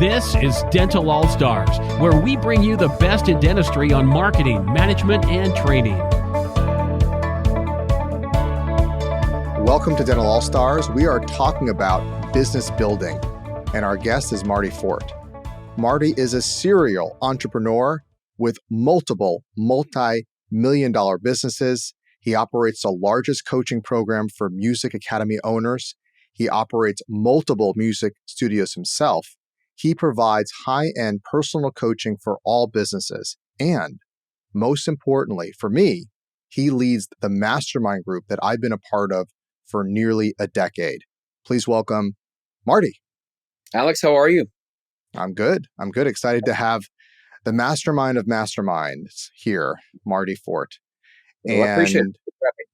This is Dental All Stars, where we bring you the best in dentistry on marketing, management, and training. Welcome to Dental All Stars. We are talking about business building, and our guest is Marty Fort. Marty is a serial entrepreneur with multiple multi-million-dollar businesses. He operates the largest coaching program for music academy owners. He operates multiple music studios himself. He provides high-end personal coaching for all businesses. And most importantly, for me, he leads the Mastermind group that I've been a part of for nearly a decade. Please welcome Marty. Alex, how are you? I'm good. Excited to have the mastermind of masterminds here, Marty Fort. Well, I appreciate it.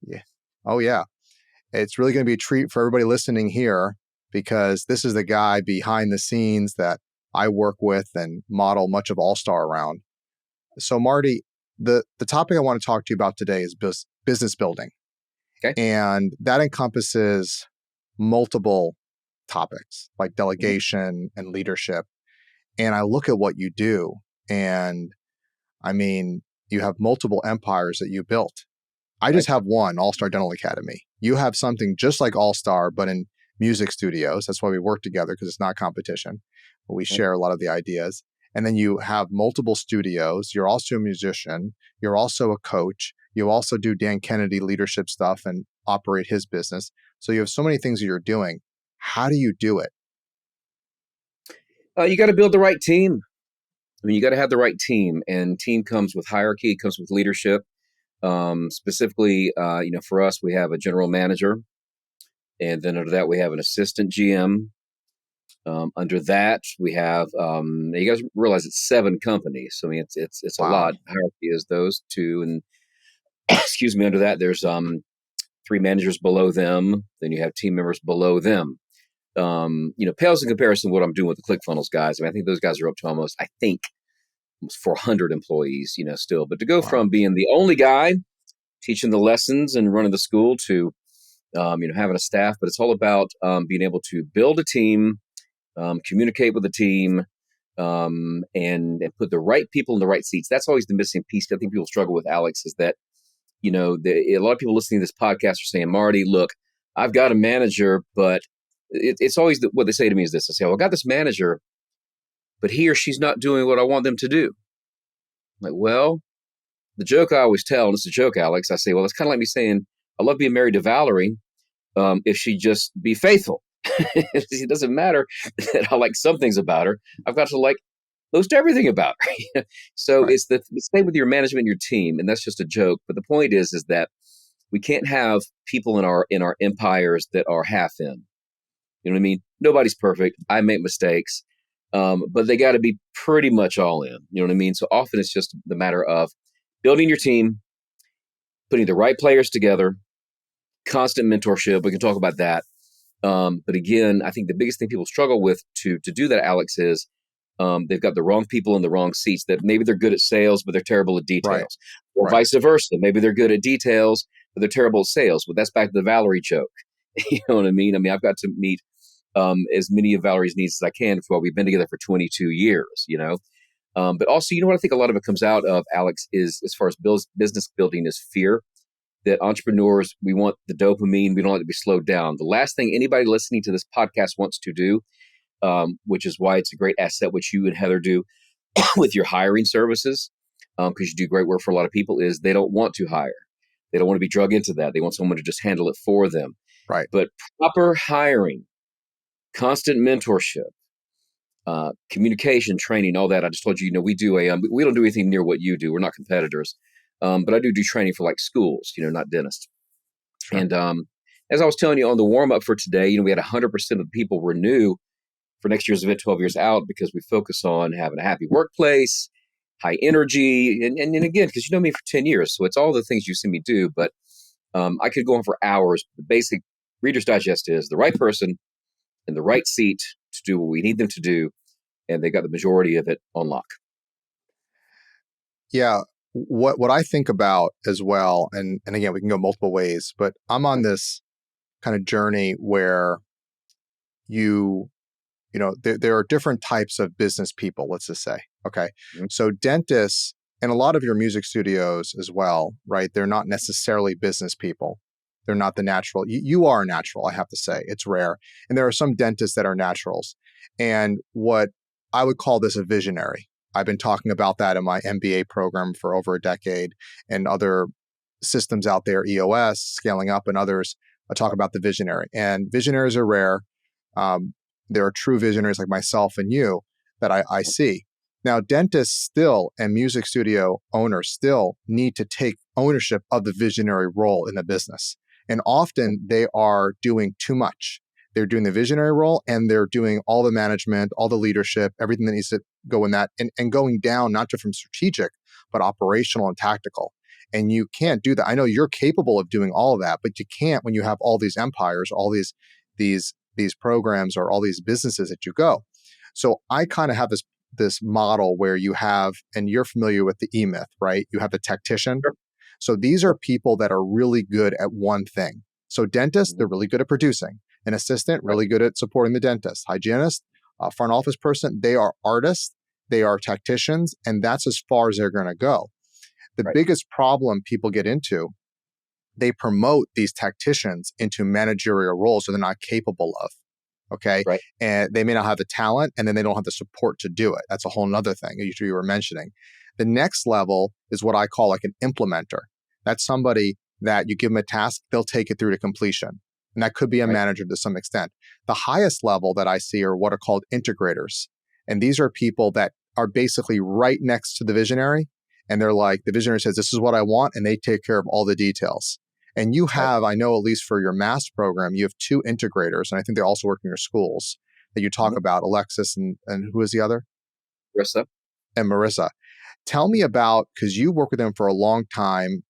Yeah. Oh, yeah. It's really going to be a treat for everybody listening here because this is the guy behind the scenes that I work with and model much of All-Star around. So, Marty, the topic I want to talk to you about today is business building. Okay. And that encompasses multiple topics like delegation and leadership. And I look at what you do, and I mean, you have multiple empires that you built. I just have one, All-Star Dental Academy. You have something just like All-Star, but in music studios. That's why we work together, because it's not competition. But we share a lot of the ideas. And then you have multiple studios. You're also a musician. You're also a coach. You also do Dan Kennedy leadership stuff and operate his business. So you have so many things that you're doing. How do you do it? You got to build the right team. I mean, you got to have the right team, and team comes with hierarchy, comes with leadership. Specifically, for us, we have a general manager, and then under that, we have an assistant GM. Under that, we have, you guys realize it's 7 companies. So, I mean, it's a lot. Hierarchy is those 2. And excuse me, under that, there's 3 managers below them. Then you have team members below them. Pales in comparison to what I'm doing with the ClickFunnels guys. I mean, I think those guys are up to almost 400 employees, still. But to go from being the only guy teaching the lessons and running the school to, having a staff, but it's all about being able to build a team, communicate with the team, and put the right people in the right seats. That's always the missing piece that I think people struggle with, Alex, is that, a lot of people listening to this podcast are saying, Marty, look, I've got a manager, but it's always what they say to me is this. I say, well, I got this manager, but he or she's not doing what I want them to do. I'm like, well, the joke I always tell, and it's a joke, Alex, I say, well, it's kind of like me saying, I love being married to Valerie if she just be faithful. It doesn't matter that I like some things about her. I've got to like most everything about her. So It's the same with your management and your team, and that's just a joke. But the point is that we can't have people in our empires that are half in. You know what I mean? Nobody's perfect. I make mistakes. But they got to be pretty much all in. You know what I mean? So often it's just the matter of building your team, putting the right players together, constant mentorship. We can talk about that. But again, I think the biggest thing people struggle with to do that, Alex, is they've got the wrong people in the wrong seats. That maybe they're good at sales, but they're terrible at details. Or vice versa. Maybe they're good at details, but they're terrible at sales. But that's back to the Valerie joke. You know what I mean? I mean, I've got to meet as many of Valerie's needs as I can. For we've been together for 22 years, But also, what I think a lot of it comes out of, Alex, is as far as business building is fear. That entrepreneurs, we want the dopamine. We don't like to be slowed down. The last thing anybody listening to this podcast wants to do, which is why it's a great asset, which you and Heather do with your hiring services, because you do great work for a lot of people, is they don't want to hire. They don't want to be drug into that. They want someone to just handle it for them. Right. But proper hiring, constant mentorship, communication, training, all that. I just told you, we do we don't do anything near what you do. We're not competitors. But I do training for like schools, not dentists. Sure. And as I was telling you on the warm up for today, we had 100% of the people renew for next year's event 12 years out, because we focus on having a happy workplace, high energy. And again, because you know me for 10 years, so it's all the things you see me do. But I could go on for hours. The basic Reader's Digest is the right person in the right seat to do what we need them to do. And they got the majority of it on lock. Yeah. What I think about as well, and again, we can go multiple ways, but I'm on this kind of journey where you there are different types of business people, let's just say. Okay. Mhm. So dentists and a lot of your music studios as well, right? They're not necessarily business people. They're not the natural. You are a natural, I have to say. It's rare. And there are some dentists that are naturals. And what I would call this a visionary. I've been talking about that in my MBA program for over a decade, and other systems out there, EOS, Scaling Up, and others. I talk about the visionary. And visionaries are rare. There are true visionaries like myself and you that I see. Now, dentists still and music studio owners still need to take ownership of the visionary role in the business. And often they are doing too much. They're doing the visionary role and they're doing all the management, all the leadership, everything that needs to go in that, and going down, not just from strategic, but operational and tactical. And you can't do that. I know you're capable of doing all of that, but you can't when you have all these empires, all these programs, or all these businesses that you go. So I kind of have this model where you have, and you're familiar with the E-Myth, right? You have the tactician. Sure. So these are people that are really good at one thing. So dentists, they're really good at producing. An assistant, really good at supporting the dentist. Hygienist, front office person, they are artists, they are tacticians, and that's as far as they're going to go. The biggest problem people get into, they promote these tacticians into managerial roles that they're not capable of. Okay. Right. And they may not have the talent, and then they don't have the support to do it. That's a whole nother thing you were mentioning. The next level is what I call like an implementer. That's somebody that you give them a task, they'll take it through to completion. And that could be a manager to some extent. The highest level that I see are what are called integrators. And these are people that are basically right next to the visionary. And they're like, the visionary says, this is what I want. And they take care of all the details. And you have, I know, at least for your mass program, you have 2 integrators. And I think they also work in your schools that you talk about, Alexis and who is the other? Marissa. And Marissa. Tell me about, because you work with them for a long time,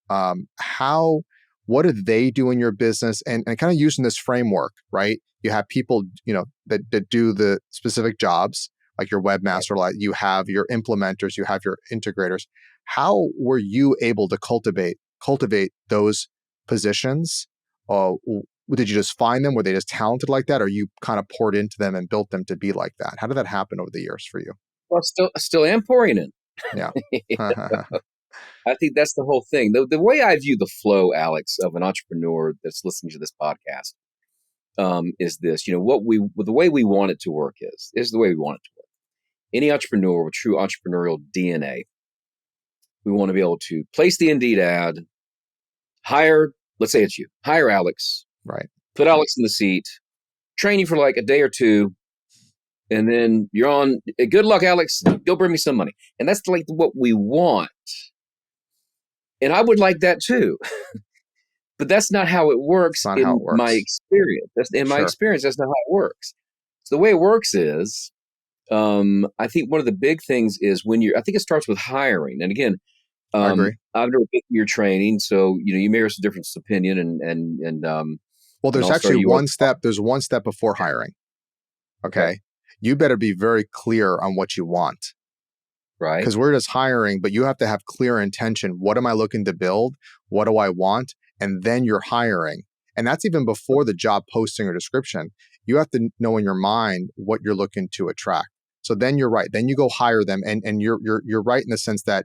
what do they do in your business? And kind of using this framework, right? You have people, that do the specific jobs, like your webmaster, like you have your implementers, you have your integrators. How were you able to cultivate those positions? Did you just find them? Were they just talented like that? Or you kind of poured into them and built them to be like that? How did that happen over the years for you? Well, still am pouring in. Yeah. I think that's the whole thing. The way I view the flow, Alex, of an entrepreneur that's listening to this podcast, is this. The way we want it to work is the way we want it to work. Any entrepreneur with true entrepreneurial DNA, we want to be able to place the Indeed ad, hire, let's say it's you, hire Alex, right? Put Alex in the seat, train you for like a day or two, and then you're on. Good luck, Alex. Go bring me some money. And that's like what we want. And I would like that too. But that's not how it works my experience. My experience, that's not how it works. So the way it works is, I think one of the big things is I think it starts with hiring. And again, I agree. I've never been through your training, so you may have a different opinion. And well, there's actually one step. There's one step before hiring. Okay, you better be very clear on what you want. Right. Because we're just hiring, but you have to have clear intention. What am I looking to build? What do I want? And then you're hiring. And that's even before the job posting or description. You have to know in your mind what you're looking to attract. So then you're right. Then you go hire them. And you're right in the sense that,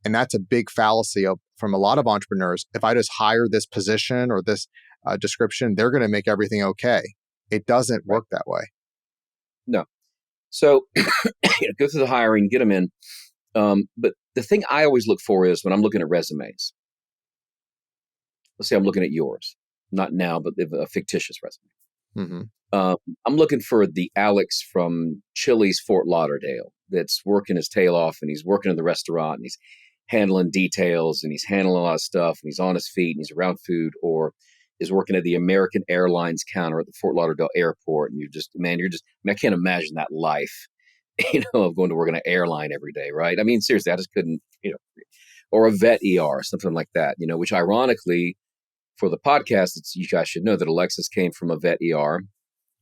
and that's a big fallacy from a lot of entrepreneurs. If I just hire this position or this description, they're going to make everything okay. It doesn't work that way. No. So go through the hiring, get them in. But the thing I always look for is when I'm looking at resumes. Let's say I'm looking at yours, not now, but a fictitious resume. Mm-hmm. I'm looking for the Alex from Chili's Fort Lauderdale that's working his tail off, and he's working in the restaurant, and he's handling details, and he's handling a lot of stuff, and he's on his feet, and he's around food, or is working at the American Airlines counter at the Fort Lauderdale airport. And I can't imagine that life, of going to work in an airline every day. Right. I mean, seriously, I just couldn't, or a vet ER, something like that, which ironically for the podcast, you guys should know that Alexis came from a vet ER.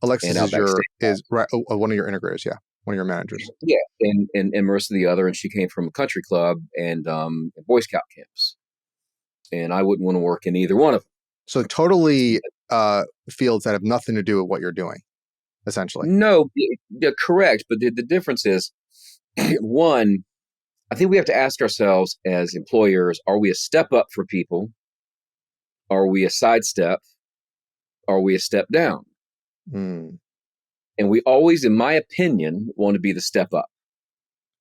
Alexis is one of your integrators. Yeah. One of your managers. Yeah. And Marissa the other, and she came from a country club and Boy Scout camps. And I wouldn't want to work in either one of them. So totally fields that have nothing to do with what you're doing. essentially. No, yeah, correct. But the difference is, one, I think we have to ask ourselves as employers, are we a step up for people? Are we a sidestep? Are we a step down? Mm, And we always, in my opinion, want to be the step up.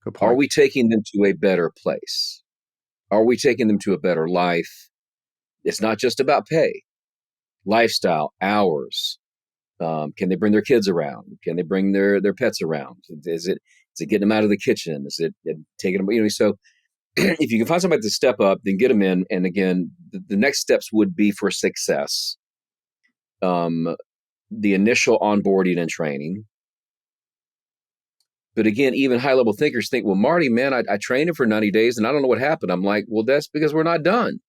good Are point. we taking them to a better place? Are we taking them to a better life? It's not just about pay, lifestyle, hours. Can they bring their kids around? Can they bring their pets around? Is it getting them out of the kitchen? Is it taking them? So if you can find somebody to step up, then get them in. And again, the next steps would be for success. The initial onboarding and training. But again, even high level thinkers think, well, Marty, man, I trained him for 90 days and I don't know what happened. I'm like, well, that's because we're not done.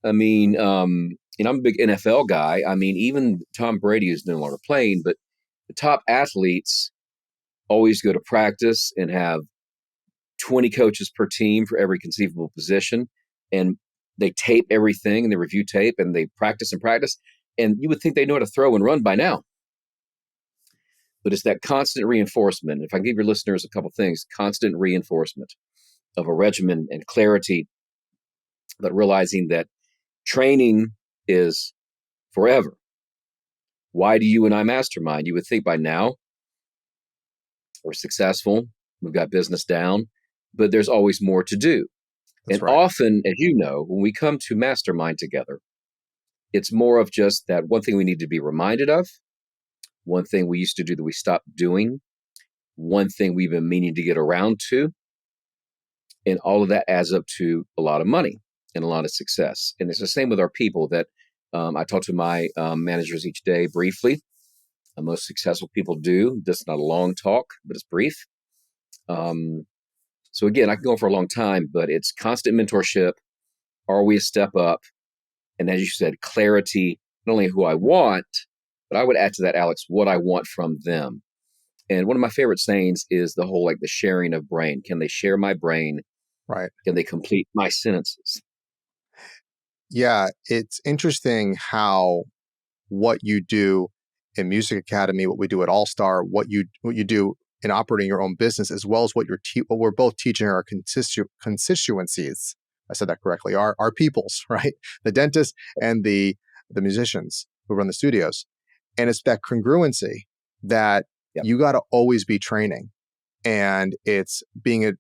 I mean, I'm a big NFL guy. I mean, even Tom Brady is no longer playing, but the top athletes always go to practice and have 20 coaches per team for every conceivable position. And they tape everything and they review tape and they practice and practice. And you would think they know how to throw and run by now. But it's that constant reinforcement. If I can give your listeners a couple things, constant reinforcement of a regimen and clarity, but realizing that training is forever. Why do you and I mastermind? You would think by now we're successful, we've got business down, but there's always more to do. That's And right. often, as you know, when we come to mastermind together, it's more of just that one thing we need to be reminded of, one thing we used to do that we stopped doing, one thing we've been meaning to get around to. And all of that adds up to a lot of money and a lot of success. And it's the same with our people that I talk to my managers each day briefly. Most successful people do. This is not a long talk, but it's brief. So again, I can go on for a long time, but it's constant mentorship. Are we a step up? And as you said, clarity, not only who I want, but I would add to that, Alex, what I want from them. And one of my favorite sayings is the whole, like the sharing of brain. Can they share my brain? Right. Can they complete my sentences? Yeah. It's interesting how what you do in Music Academy, what we do at All Star, what you do in operating your own business, as well as what what we're both teaching our constituencies. I said that correctly. Our peoples, right? The dentists and the musicians who run the studios, and it's that congruency that Yep. you got to always be training, and it's being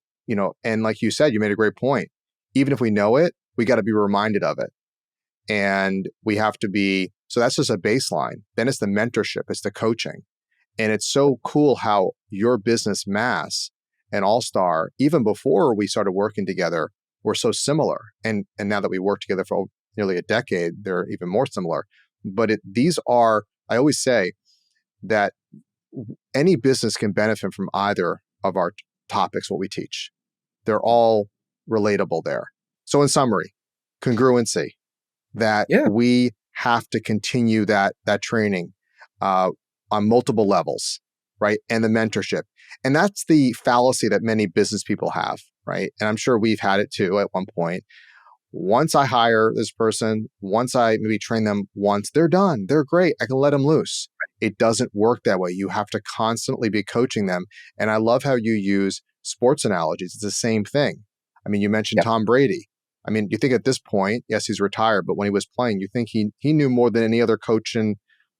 and like you said, you made a great point. Even if we know it, we got to be reminded of it. And we have to be, so that's just a baseline. Then it's the mentorship, it's the coaching. And it's so cool how your business, Mass and All Star, even before we started working together, were so similar. And now that we work together for nearly a decade, they're even more similar. But these are, I always say that any business can benefit from either of our topics, what we teach. They're all relatable there. So in summary, congruency, that Yeah. we have to continue that training on multiple levels, right? And the mentorship. And that's the fallacy that many business people have, right? And I'm sure we've had it too at one point. Once I hire this person, once I maybe train them once, they're done. They're great. I can let them loose. It doesn't work that way. You have to constantly be coaching them. And I love how you use sports analogies. It's the same thing. I mean, you mentioned Yep. Tom Brady. I mean, you think at this point, yes, he's retired, but when he was playing, you think he knew more than any other coach in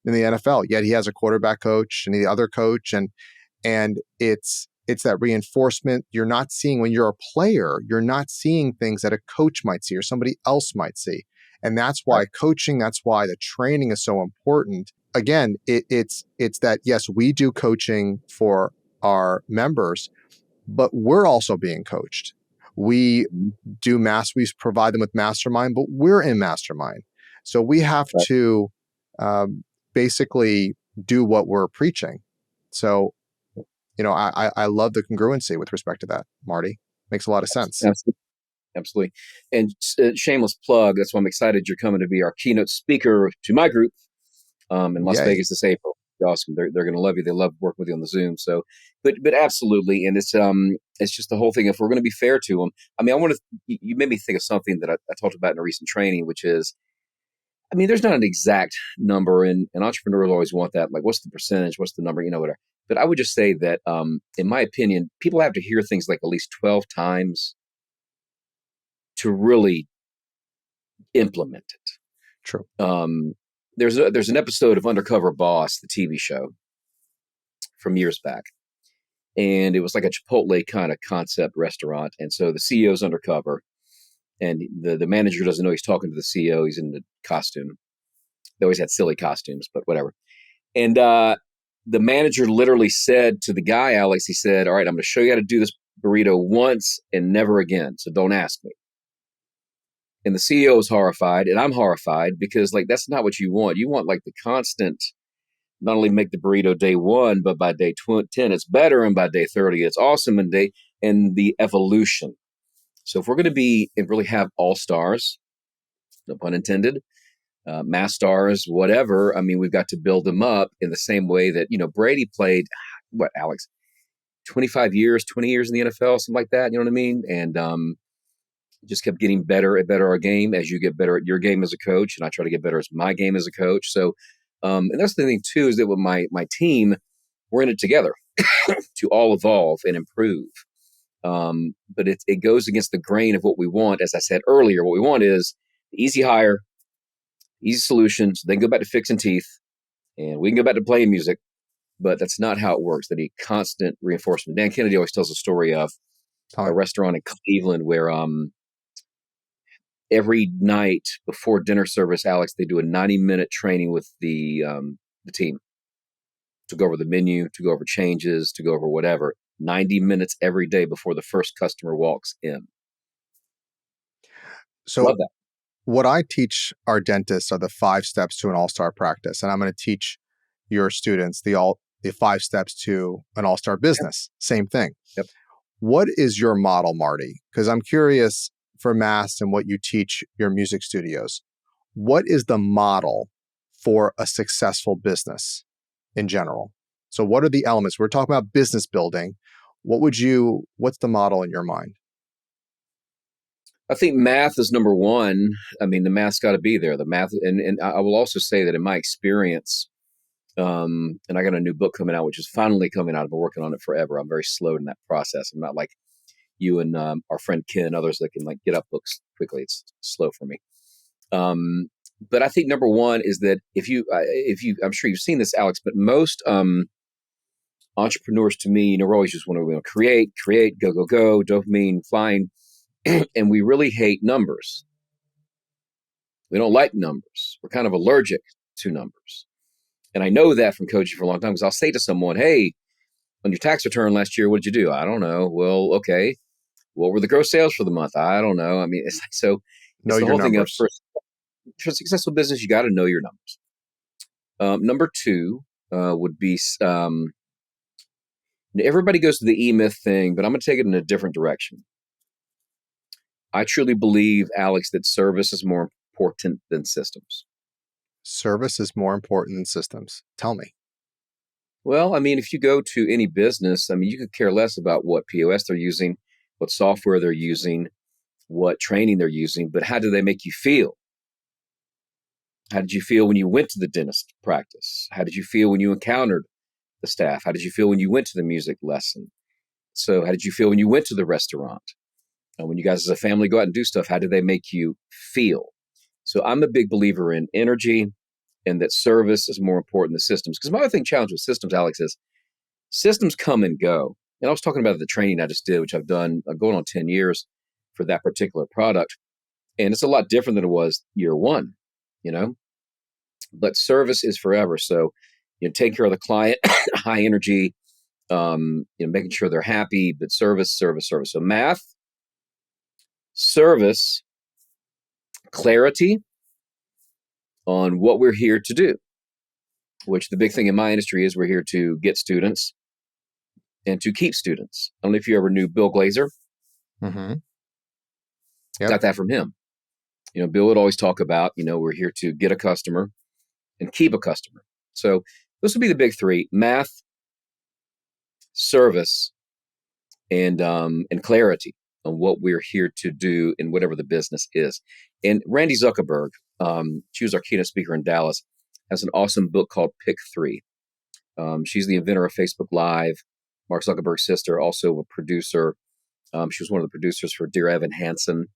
the NFL. Yet he has a quarterback coach and the other coach, and it's that reinforcement you're not seeing when you're a player. You're not seeing things that a coach might see or somebody else might see, and that's why coaching. That's why the training is so important. Again, it's that yes, we do coaching for our members, but we're also being coached. We we provide them with Mastermind, but we're in Mastermind. So we have Right. to basically do what we're preaching. So, I love the congruency with respect to that, Marty. Makes a lot of sense. Absolutely. Absolutely. And shameless plug, that's why I'm excited you're coming to be our keynote speaker to my group in Las Yay. Vegas this April. Awesome. They're going to love you. They love working with you on the Zoom. So, but absolutely. And it's just the whole thing. If we're going to be fair to them, I mean, you made me think of something that I talked about in a recent training, which is I mean, there's not an exact number, and entrepreneurs always want that. Like, what's the percentage? What's the number? Whatever. But I would just say that, in my opinion, people have to hear things like at least 12 times to really implement it. True. There's an episode of Undercover Boss, the TV show, from years back, and it was like a Chipotle kind of concept restaurant. And so the CEO's undercover, and the manager doesn't know he's talking to the CEO. He's in the costume. They always had silly costumes, but whatever. And the manager literally said to the guy, Alex, he said, "All right, I'm going to show you how to do this burrito once and never again. So don't ask me." And the CEO is horrified, and I'm horrified because, like, that's not what you want. You want, like, the constant, not only make the burrito day 1, but by day 10, it's better, and by day 30, it's awesome, and the evolution. So if we're going to be and really have all stars, no pun intended, mass stars, whatever, I mean, we've got to build them up in the same way that, Brady played, what, Alex, 25 years, 20 years in the NFL, something like that, you know what I mean? And just kept getting better at our game as you get better at your game as a coach, and I try to get better at my game as a coach. So, and that's the thing too, is that with my team, we're in it together to all evolve and improve. But it goes against the grain of what we want. As I said earlier, what we want is easy hire, easy solutions. They can go back to fixing teeth, and we can go back to playing music. But that's not how it works. They need constant reinforcement. Dan Kennedy always tells a story of a restaurant in Cleveland where every night before dinner service, Alex, they do a 90-minute training with the team to go over the menu, to go over changes, to go over whatever. 90 minutes every day before the first customer walks in. So love that. What I teach our dentists are the 5 steps to an all-star practice. And I'm going to teach your students the 5 steps to an all-star business. Yep. Same thing. Yep. What is your model, Marty? Because I'm curious for Mass and what you teach your music studios. What is the model for a successful business in general? So what are the elements? We're talking about business building. What's the model in your mind? I think math is number one. I mean, the math's got to be there. The math, and I will also say that in my experience, and I got a new book coming out, which is finally coming out. I've been working on it forever. I'm very slow in that process. I'm not like you and our friend Ken and others that can like get up books quickly. It's slow for me. But I think number one is that if you, I'm sure you've seen this, Alex, but most entrepreneurs, to me, we're always just want to create, go, dopamine, flying. And we really hate numbers. We don't like numbers. We're kind of allergic to numbers. And I know that from coaching for a long time, because I'll say to someone, "Hey, on your tax return last year, what did you do?" "I don't know." "Well, okay. What were the gross sales for the month?" "I don't know." I mean, it's like, so know it's the your whole numbers. thing of for successful business, you got to know your numbers. Number two would be, everybody goes to the E-Myth thing, but I'm going to take it in a different direction. I truly believe, Alex, that service is more important than systems. Service is more important than systems. Tell me. Well, I mean, if you go to any business, I mean, you could care less about what POS they're using, what software they're using, what training they're using, but how do they make you feel? How did you feel when you went to the dentist practice? How did you feel when you encountered the staff? How did you feel when you went to the music lesson? So how did you feel when you went to the restaurant? When you guys as a family go out and do stuff, how do they make you feel? So I'm a big believer in energy, and that service is more important than systems. Because my other challenge with systems, Alex, is systems come and go. And I was talking about the training I just did, which I've done going on 10 years for that particular product. And it's a lot different than it was year one, But service is forever. So, take care of the client, high energy, making sure they're happy, but service. So math, service, clarity on what we're here to do, which the big thing in my industry is we're here to get students and to keep students. I don't know if you ever knew Bill Glazer. Mm-hmm. Yep. Got that from him. Bill would always talk about, we're here to get a customer and keep a customer. So those would be the big three: math, service, and clarity on what we're here to do in whatever the business is. And Randy Zuckerberg, she was our keynote speaker in Dallas, has an awesome book called Pick Three. She's the inventor of Facebook Live, Mark Zuckerberg's sister, also a producer. She was one of the producers for Dear Evan Hansen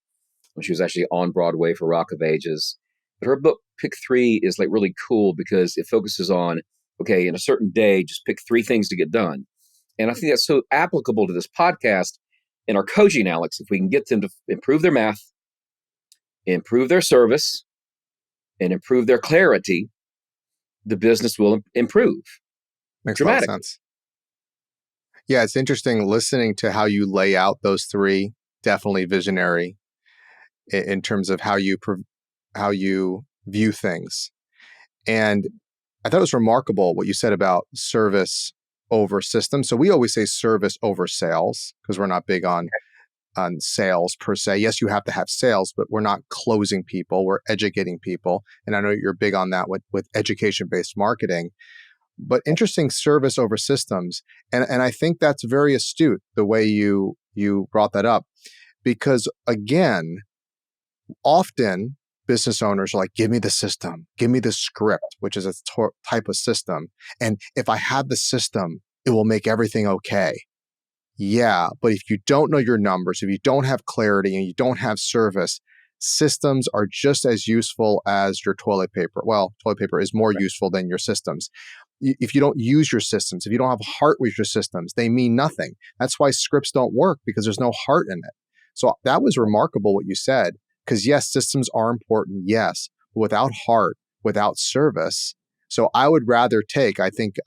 when she was actually on Broadway for Rock of Ages. But her book, Pick Three, is like really cool because it focuses on, okay, in a certain day, just pick 3 things to get done. And I think that's so applicable to this podcast and our coaching, Alex. If we can get them to improve their math, improve their service, and improve their clarity, the business will improve. Makes a lot of sense. Yeah, it's interesting listening to how you lay out those 3, definitely visionary in terms of how you view things. And I thought it was remarkable what you said about service over system. So we always say service over sales because we're not big on sales per se. Yes, you have to have sales, but we're not closing people. We're educating people. And I know you're big on that with education-based marketing. But interesting, service over systems. And I think that's very astute, the way you brought that up. Because again, often business owners are like, give me the system, give me the script, which is a type of system. And if I have the system, it will make everything okay. Yeah, but if you don't know your numbers, if you don't have clarity and you don't have service, systems are just as useful as your toilet paper. Well, toilet paper is more useful than your systems. If you don't use your systems, if you don't have heart with your systems, they mean nothing. That's why scripts don't work, because there's no heart in it. So that was remarkable what you said, because yes, systems are important, yes, but without heart, without service. So I would rather take, I think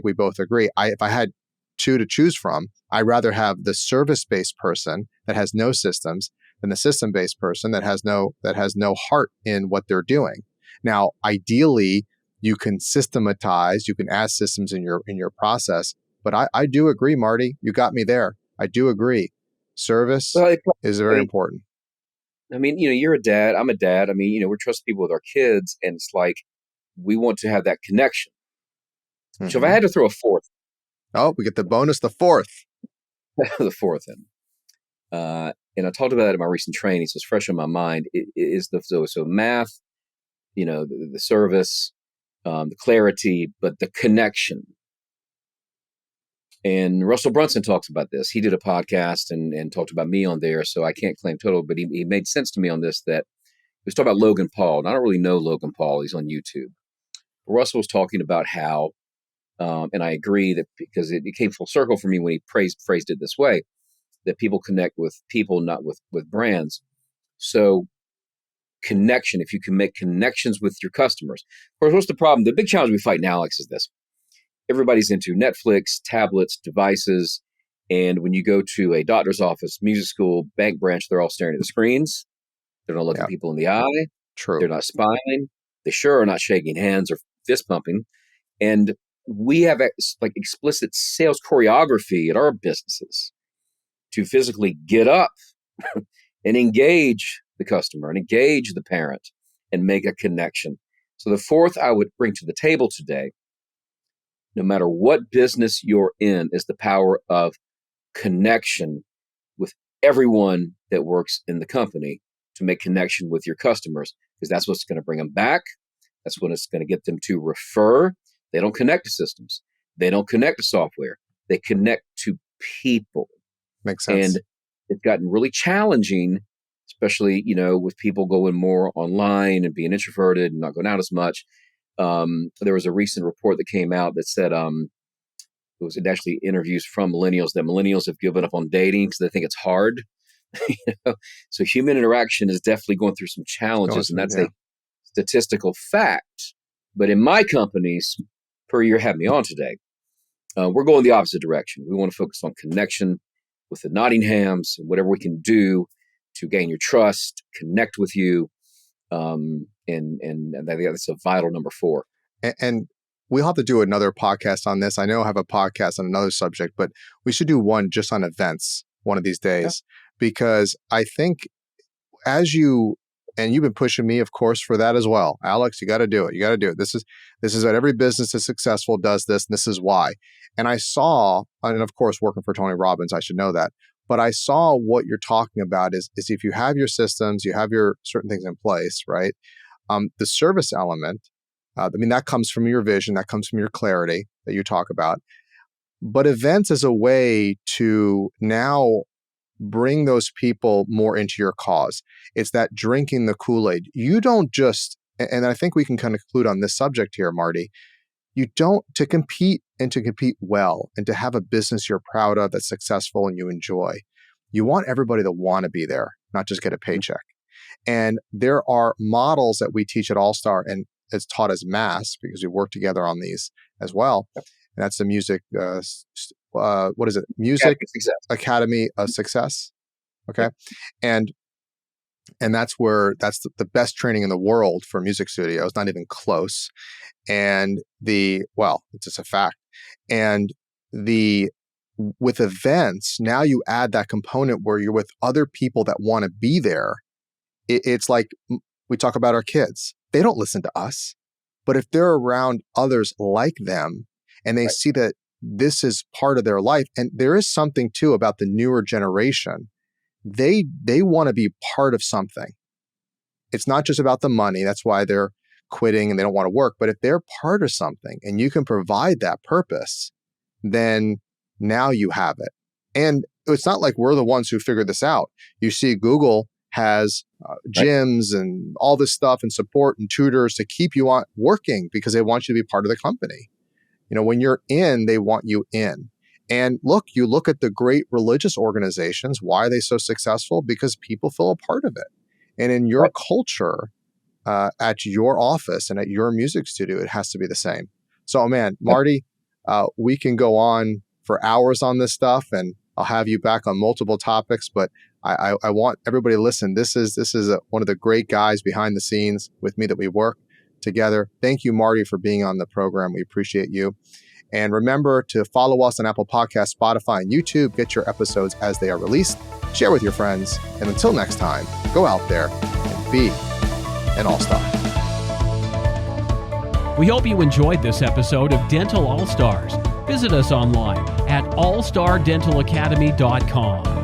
we both agree, if I had 2 to choose from, I'd rather have the service-based person that has no systems than the system-based person that has no heart in what they're doing. Now, ideally, you can systematize, you can add systems in your process. But I do agree, Marty. You got me there. I do agree. Service is very important. I mean, you're a dad. I'm a dad. I mean, we're trusting people with our kids, and it's like we want to have that connection. Mm-hmm. So if I had to throw a 4th. Oh, we get the bonus, the 4th. The 4th in. And I talked about that in my recent training, so it's fresh in my mind. It is so math, the service, the clarity, but the connection. And Russell Brunson talks about this. He did a podcast and talked about me on there, so I can't claim total, but he made sense to me on this, that he was talking about Logan Paul. And I don't really know Logan Paul. He's on YouTube. But Russell was talking about how, and I agree that because it came full circle for me when he phrased it this way, that people connect with people, not with brands. So connection, if you can make connections with your customers. Of course, what's the problem? The big challenge we fight now, Alex, is this. Everybody's into Netflix, tablets, devices. And when you go to a doctor's office, music school, bank branch, they're all staring at the screens. They're not looking people in the eye. True. They're not smiling. They sure are not shaking hands or fist pumping. And we have explicit sales choreography at our businesses to physically get up and engage the customer and engage the parent and make a connection. So the 4th I would bring to the table today, no matter what business you're in, is the power of connection with everyone that works in the company to make connection with your customers, because that's what's going to bring them back. That's when it's going to get them to refer. They don't connect to systems. They don't connect to software. They connect to people. Makes sense. And it's gotten really challenging, especially, with people going more online and being introverted and not going out as much. There was a recent report that came out that said it was actually interviews from millennials, that millennials have given up on dating because they think it's hard. So human interaction is definitely going through some challenges, and that's a statistical fact. But in my companies, per year have me on today, we're going the opposite direction. We want to focus on connection with the Nottinghams and whatever we can do to gain your trust, connect with you. And that's a vital number 4. And we'll have to do another podcast on this. I know I have a podcast on another subject, but we should do one just on events one of these days, because I think and you've been pushing me, of course, for that as well. Alex, you got to do it. You got to do it. This is what every business that's successful does this, and this is why. And I saw, and of course, working for Tony Robbins, I should know that, But I saw what you're talking about is if you have your systems, you have your certain things in place, right? The service element, that comes from your vision, that comes from your clarity that you talk about. But events is a way to now bring those people more into your cause. It's that drinking the Kool-Aid. You don't just, and I think we can kind of conclude on this subject here, Marty, you don't, to compete well and to have a business you're proud of that's successful and you enjoy, you want everybody to want to be there, not just get a paycheck. And there are models that we teach at All-Star, and it's taught as MASS because we work together on these as well. And that's the music, what is it? Music Academy of Success. Okay. And that's the best training in the world for music studios, not even close. And it's just a fact. And with events, now you add that component where you're with other people that want to be there. It's like we talk about our kids. They don't listen to us, but if they're around others like them and they see that this is part of their life, and there is something too about the newer generation, they want to be part of something. It's not just about the money. That's why they're quitting and they don't want to work. But if they're part of something and you can provide that purpose, then now you have it. And it's not like we're the ones who figured this out. You see Google has gyms and all this stuff and support and tutors to keep you on working because they want you to be part of the company. When you're in, they want you in. And you look at the great religious organizations. Why are they so successful? Because people feel a part of it. And in your culture, at your office and at your music studio, it has to be the same. So, man, Marty, we can go on for hours on this stuff, and I'll have you back on multiple topics. But I want everybody to listen. This is one of the great guys behind the scenes with me that we work together. Thank you, Marty, for being on the program. We appreciate you. And remember to follow us on Apple Podcasts, Spotify, and YouTube. Get your episodes as they are released. Share with your friends. And until next time, go out there and be an all-star. We hope you enjoyed this episode of Dental All-Stars. Visit us online at allstardentalacademy.com.